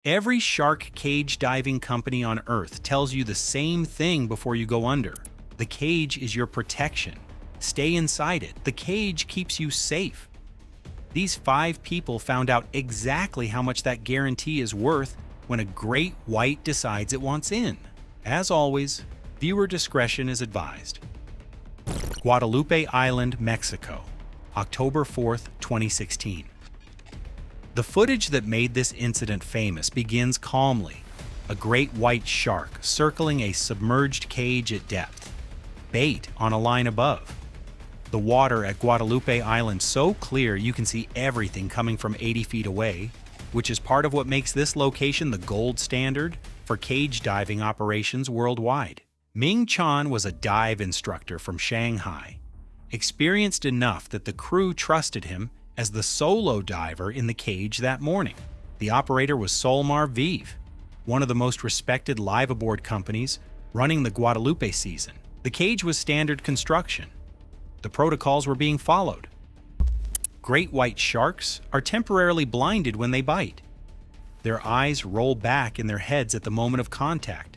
Every shark cage diving company on Earth tells you the same thing before you go under. The cage is your protection. Stay inside it. The cage keeps you safe. These 5 people found out exactly how much that guarantee is worth when a great white decides it wants in. As always, viewer discretion is advised. Guadalupe Island, Mexico, October 4th, 2016. The footage that made this incident famous begins calmly. A great white shark circling a submerged cage at depth. Bait on a line above. The water at Guadalupe Island so clear you can see everything coming from 80 feet away, which is part of what makes this location the gold standard for cage diving operations worldwide. Ming Chan was a dive instructor from Shanghai, experienced enough that the crew trusted him as the solo diver in the cage that morning. The operator was Solmar Vive, one of the most respected live-aboard companies running the Guadalupe season. The cage was standard construction. The protocols were being followed. Great white sharks are temporarily blinded when they bite. Their eyes roll back in their heads at the moment of contact,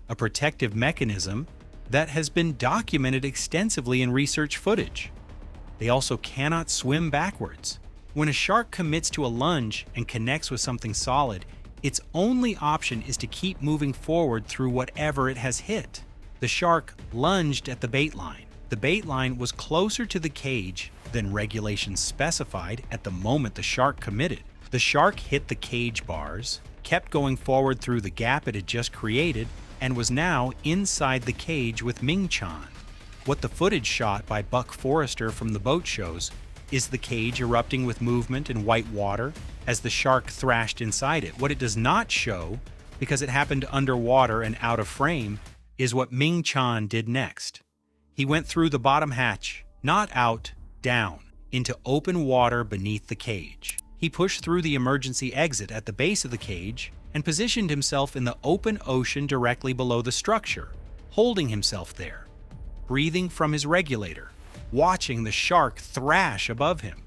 a protective mechanism that has been documented extensively in research footage. They also cannot swim backwards. When a shark commits to a lunge and connects with something solid, its only option is to keep moving forward through whatever it has hit. The shark lunged at the bait line. The bait line was closer to the cage than regulations specified at the moment the shark committed. The shark hit the cage bars, kept going forward through the gap it had just created, and was now inside the cage with Ming Chan. What the footage shot by Buck Forrester from the boat shows is the cage erupting with movement and white water as the shark thrashed inside it. What it does not show, because it happened underwater and out of frame, is what Ming Chan did next. He went through the bottom hatch, not out, down, into open water beneath the cage. He pushed through the emergency exit at the base of the cage and positioned himself in the open ocean directly below the structure, holding himself there, breathing from his regulator, watching the shark thrash above him.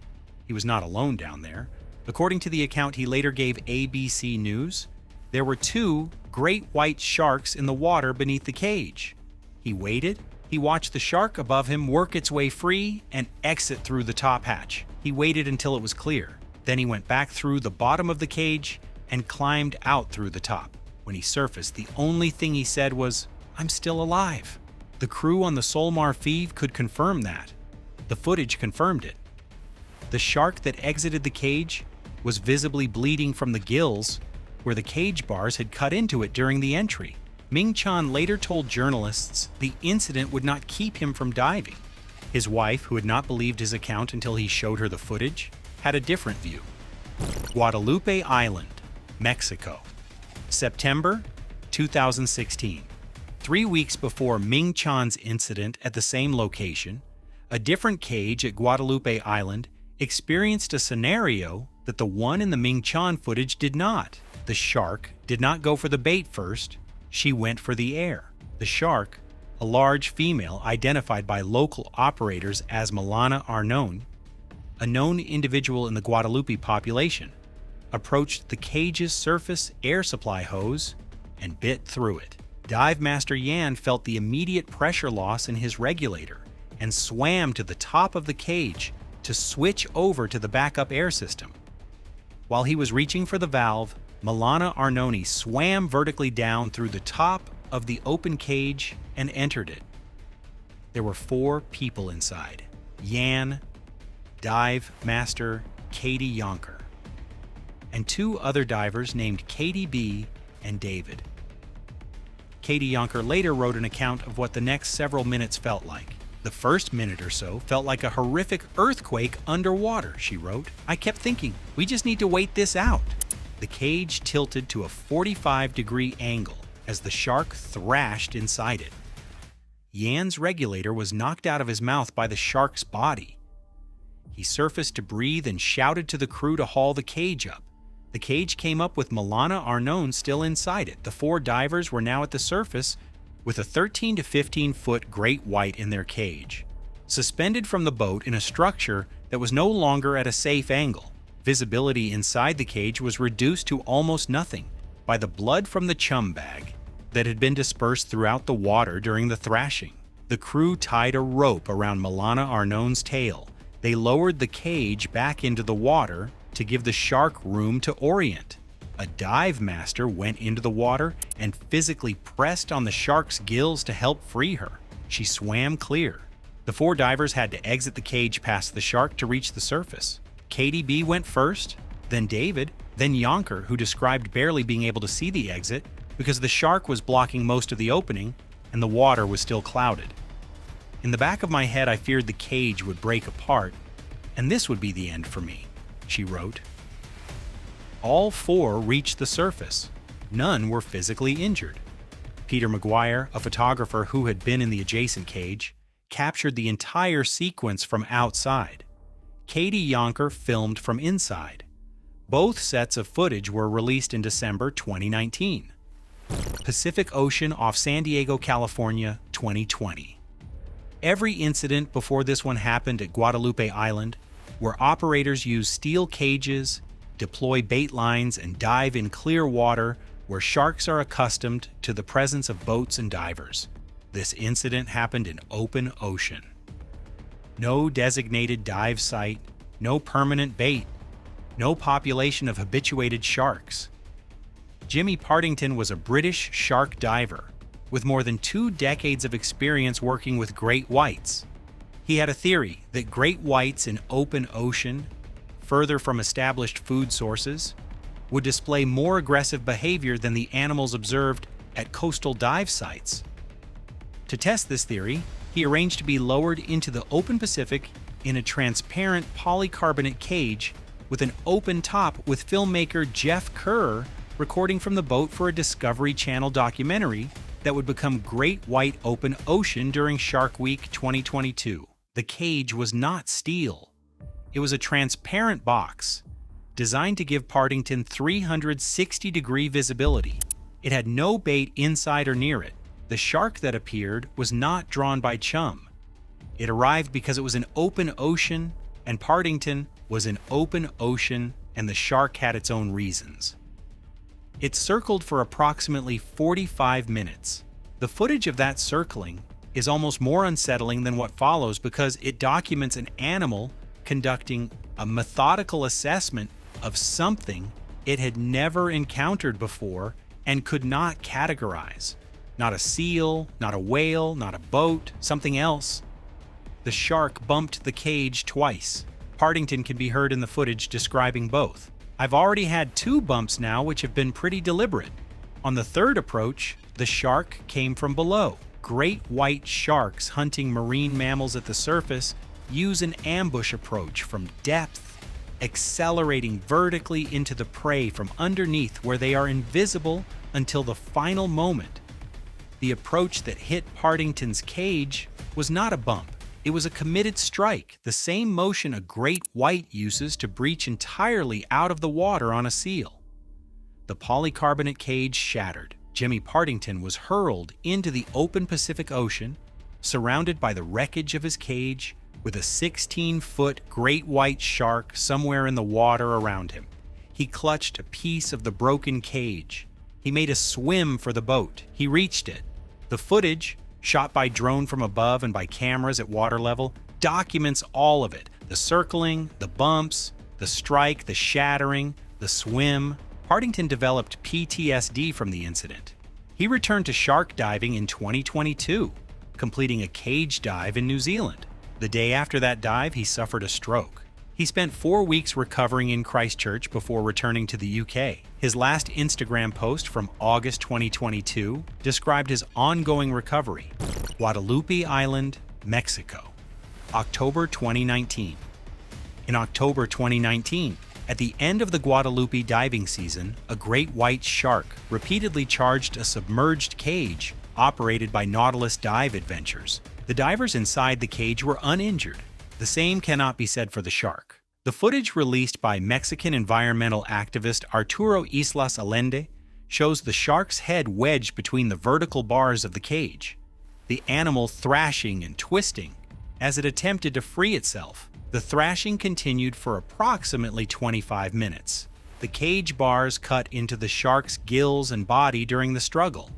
He was not alone down there. According to the account he later gave ABC News, there were 2 great white sharks in the water beneath the cage. He waited. He watched the shark above him work its way free and exit through the top hatch. He waited until it was clear. Then he went back through the bottom of the cage and climbed out through the top. When he surfaced, the only thing he said was, "I'm still alive." The crew on the Solmar Vive could confirm that. The footage confirmed it. The shark that exited the cage was visibly bleeding from the gills where the cage bars had cut into it during the entry. Ming Chan later told journalists the incident would not keep him from diving. His wife, who had not believed his account until he showed her the footage, had a different view. Guadalupe Island, Mexico, September 2016. 3 weeks before Ming Chan's incident at the same location, a different cage at Guadalupe Island experienced a scenario that the one in the Ming Chan footage did not. The shark did not go for the bait first. She went for the air. The shark, a large female identified by local operators as Milana Arnon, a known individual in the Guadalupe population, approached the cage's surface air supply hose and bit through it. Dive Master Yan felt the immediate pressure loss in his regulator and swam to the top of the cage to switch over to the backup air system. While he was reaching for the valve, Milana Arnoni swam vertically down through the top of the open cage and entered it. There were 4 people inside: Yan, Dive Master Katie Yonker, and 2 other divers named Katie B. and David. Katie Yonker later wrote an account of what the next several minutes felt like. "The first minute or so felt like a horrific earthquake underwater," she wrote. "I kept thinking, we just need to wait this out." The cage tilted to a 45-degree angle as the shark thrashed inside it. Yan's regulator was knocked out of his mouth by the shark's body. He surfaced to breathe and shouted to the crew to haul the cage up. The cage came up with Milana Arnon still inside it. The 4 divers were now at the surface with a 13 to 15-foot great white in their cage, suspended from the boat in a structure that was no longer at a safe angle. Visibility inside the cage was reduced to almost nothing, by the blood from the chum bag that had been dispersed throughout the water during the thrashing. The crew tied a rope around Milana Arnone's tail. They lowered the cage back into the water to give the shark room to orient. A dive master went into the water and physically pressed on the shark's gills to help free her. She swam clear. The 4 divers had to exit the cage past the shark to reach the surface. Katie B went first, then David, then Yonker, who described barely being able to see the exit because the shark was blocking most of the opening and the water was still clouded. In the back of my head, I feared the cage would break apart, and this would be the end for me, she wrote. All 4 reached the surface. None were physically injured. Peter McGuire, a photographer who had been in the adjacent cage, captured the entire sequence from outside. Katie Yonker filmed from inside. Both sets of footage were released in December 2019. Pacific Ocean off San Diego, California, 2020. Every incident before this one happened at Guadalupe Island, where operators use steel cages, deploy bait lines, and dive in clear water where sharks are accustomed to the presence of boats and divers. This incident happened in open ocean. No designated dive site, no permanent bait, no population of habituated sharks. Jimmy Partington was a British shark diver with more than 2 decades of experience working with great whites. He had a theory that great whites in open ocean, further from established food sources, would display more aggressive behavior than the animals observed at coastal dive sites. To test this theory, he arranged to be lowered into the open Pacific in a transparent polycarbonate cage with an open top, with filmmaker Jeff Kerr recording from the boat for a Discovery Channel documentary that would become Great White Open Ocean during Shark Week 2022. The cage was not steel. It was a transparent box designed to give Partington 360-degree visibility. It had no bait inside or near it. The shark that appeared was not drawn by chum. It arrived because it was an open ocean, and Partington was an open ocean, and the shark had its own reasons. It circled for approximately 45 minutes. The footage of that circling is almost more unsettling than what follows because it documents an animal conducting a methodical assessment of something it had never encountered before and could not categorize. Not a seal, not a whale, not a boat, something else. The shark bumped the cage twice. Partington can be heard in the footage describing both. I've already had 2 bumps now which have been pretty deliberate. On the 3rd approach, the shark came from below. Great white sharks hunting marine mammals at the surface use an ambush approach from depth, accelerating vertically into the prey from underneath where they are invisible until the final moment. The approach that hit Partington's cage was not a bump. It was a committed strike, the same motion a great white uses to breach entirely out of the water on a seal. The polycarbonate cage shattered. Jimmy Partington was hurled into the open Pacific Ocean, surrounded by the wreckage of his cage, with a 16-foot great white shark somewhere in the water around him. He clutched a piece of the broken cage. He made a swim for the boat. He reached it. The footage, shot by drone from above and by cameras at water level, documents all of it. The circling, the bumps, the strike, the shattering, the swim. Partington developed PTSD from the incident. He returned to shark diving in 2022, completing a cage dive in New Zealand. The day after that dive, he suffered a stroke. He spent 4 weeks recovering in Christchurch before returning to the UK. His last Instagram post from August 2022 described his ongoing recovery. Guadalupe Island, Mexico, October 2019. In October 2019, at the end of the Guadalupe diving season, a great white shark repeatedly charged a submerged cage operated by Nautilus Dive Adventures. The divers inside the cage were uninjured. The same cannot be said for the shark. The footage released by Mexican environmental activist Arturo Islas Allende shows the shark's head wedged between the vertical bars of the cage, the animal thrashing and twisting as it attempted to free itself. The thrashing continued for approximately 25 minutes. the cage bars cut into the shark's gills and body during the struggle.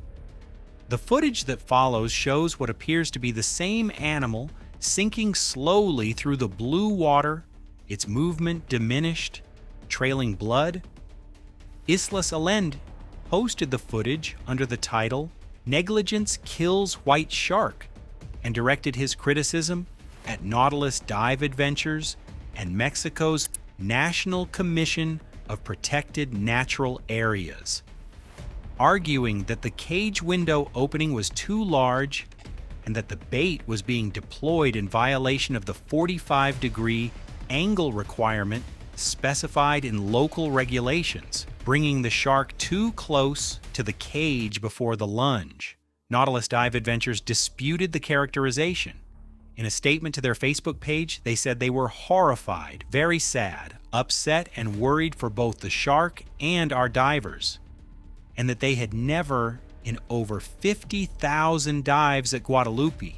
The footage that follows shows what appears to be the same animal sinking slowly through the blue water, its movement diminished, trailing blood. Islas Allende posted the footage under the title "Negligence Kills White Shark" and directed his criticism at Nautilus Dive Adventures and Mexico's National Commission of Protected Natural Areas, arguing that the cage window opening was too large and that the bait was being deployed in violation of the 45-degree angle requirement specified in local regulations, bringing the shark too close to the cage before the lunge. Nautilus Dive Adventures disputed the characterization. In a statement to their Facebook page, they said they were horrified, very sad, upset, and worried for both the shark and our divers, and that they had never, in over 50,000 dives at Guadalupe,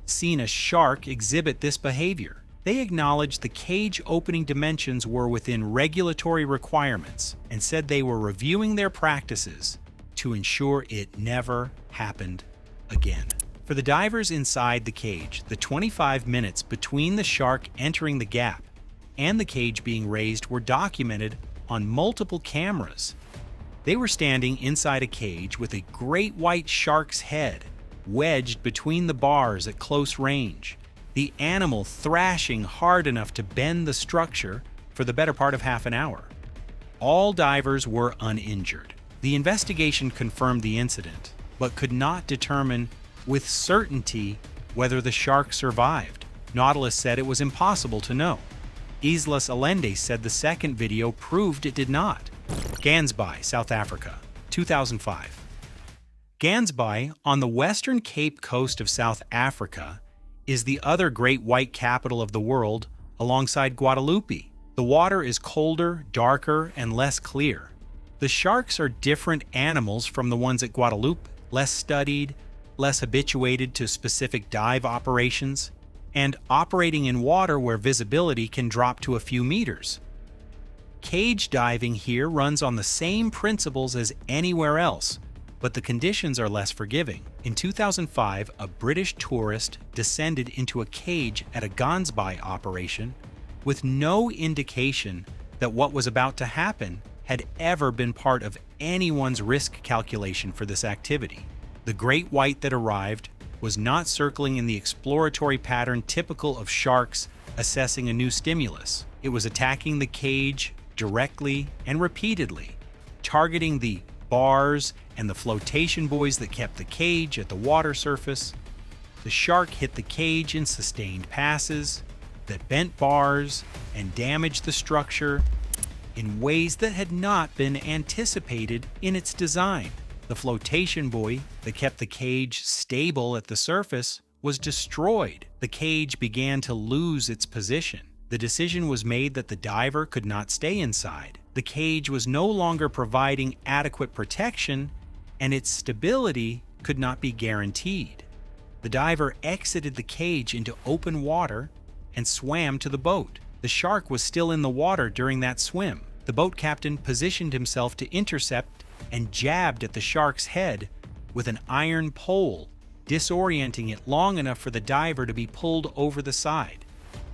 seen a shark exhibit this behavior. They acknowledged the cage opening dimensions were within regulatory requirements and said they were reviewing their practices to ensure it never happened again. For the divers inside the cage, the 25 minutes between the shark entering the gap and the cage being raised were documented on multiple cameras. They were standing inside a cage with a great white shark's head wedged between the bars at close range, the animal thrashing hard enough to bend the structure for the better part of half an hour. All divers were uninjured. The investigation confirmed the incident, but could not determine with certainty whether the shark survived. Nautilus said it was impossible to know. Islas Allende said the second video proved it did not. Gansby, South Africa, 2005. Gansby, on the western Cape Coast of South Africa, is the other great white capital of the world alongside Guadalupe. The water is colder, darker, and less clear. The sharks are different animals from the ones at Guadalupe, less studied, less habituated to specific dive operations, and operating in water where visibility can drop to a few meters. Cage diving here runs on the same principles as anywhere else, but the conditions are less forgiving. In 2005, a British tourist descended into a cage at a Gansby operation with no indication that what was about to happen had ever been part of anyone's risk calculation for this activity. The great white that arrived was not circling in the exploratory pattern typical of sharks assessing a new stimulus. It was attacking the cage directly and repeatedly, targeting the bars and the flotation buoys that kept the cage at the water surface. The shark hit the cage in sustained passes that bent bars and damaged the structure in ways that had not been anticipated in its design. The flotation buoy that kept the cage stable at the surface was destroyed. The cage began to lose its position. The decision was made that the diver could not stay inside. The cage was no longer providing adequate protection, and its stability could not be guaranteed. The diver exited the cage into open water and swam to the boat. The shark was still in the water during that swim. The boat captain positioned himself to intercept and jabbed at the shark's head with an iron pole, disorienting it long enough for the diver to be pulled over the side.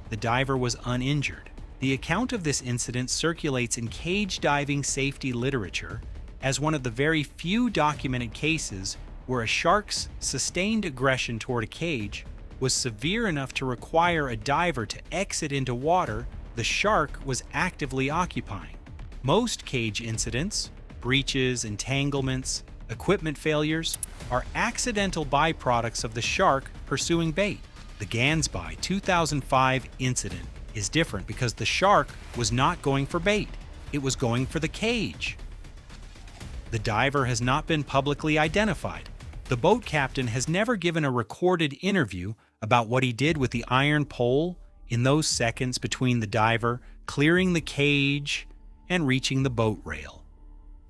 The diver was uninjured. The account of this incident circulates in cage diving safety literature as one of the very few documented cases where a shark's sustained aggression toward a cage was severe enough to require a diver to exit into water the shark was actively occupying. Most cage incidents, breaches, entanglements, equipment failures, are accidental byproducts of the shark pursuing bait. The Gansby 2005 incident is different because the shark was not going for bait. It was going for the cage. The diver has not been publicly identified. The boat captain has never given a recorded interview about what he did with the iron pole in those seconds between the diver clearing the cage and reaching the boat rail.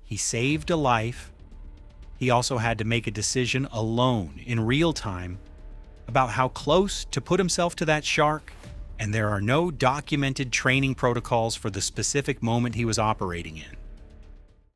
He saved a life. He also had to make a decision alone in real time about how close to put himself to that shark and there are no documented training protocols for the specific moment he was operating in.